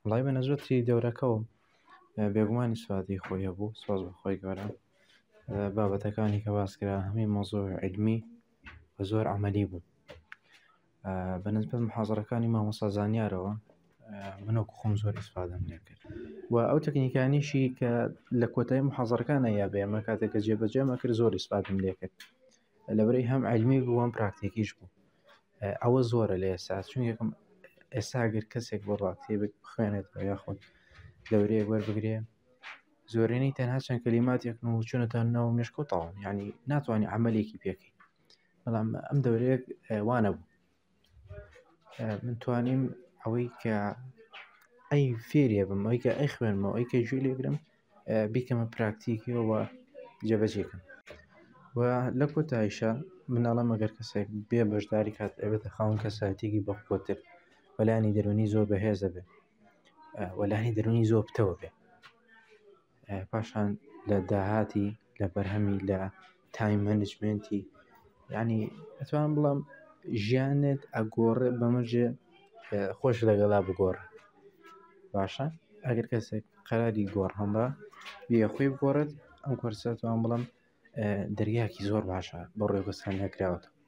وڵای بە نەزوەتی دەورەکەەوە بێگومانی سوادی خۆی هەبوو سۆز بەخۆی گەورە بابەتەکانی کە باسکرا هەمی مۆزۆع علمی بە زۆر عملی بوو بەنسبەت محازەرەکانی مامۆستا زانیارەوە منەکو خۆم زۆر ئیسفادەم لێ کرد و ئەو تەکنیکانیشی کە لە کۆتایی محازەرەکانە یا بێمە کاتێککە جێبەجێمە کرد زۆر ئیسفادەم لێ کرد لەبەرەی هەم علمی بوو هەم پراکتیکیش بوو ئەوە زۆرە لە ئێستا چون یەکەم ئێستا گەر کەسێک بۆ ڕاکتێبێک بخوێنێتەوە یاخۆت دەورەیەک وەربگرێ زۆرێنەی تەنها چەند کەلیماتێکن و چونەتەنەوە مێشکۆتەوە ینی ناتوانانی عملێکی پێکەی بەڵام ئەم دەورەیەک وانە بوو من توانیم ئەوەی کە ئەی فێریە بم ئەوی کە ئەی خوێنمەوە ئەی کە گوێ لێگرم بیکەمە پراکتیکیەوە جێبەجێکم و لە کۆتاییشە مناڵە مەگەر کەسێک بێ بەشداری کات ئەوێتە خاوەن کەسایەتێکی بەخۆتر وەلانی دەرونی زۆر بەهێزە بێ وەلانی دەرونی زۆر پتەوە بێ پاشان لە داهاتی لە بەرهەمی لە تایم مەنیجمنتی ینی ئەتوانم بڵام ژیانت ئەگۆڕێ بەمەژێ خۆش لەگەڵا بگۆڕێ باشە ئەگەر کەسێک قەراری گۆڕ هەمبا بێ خۆی بگۆڕێت ئەم کۆرسە توان بڵم دەریاکی زۆر باشە بە ڕێوەگەستان نەکراوەتەوە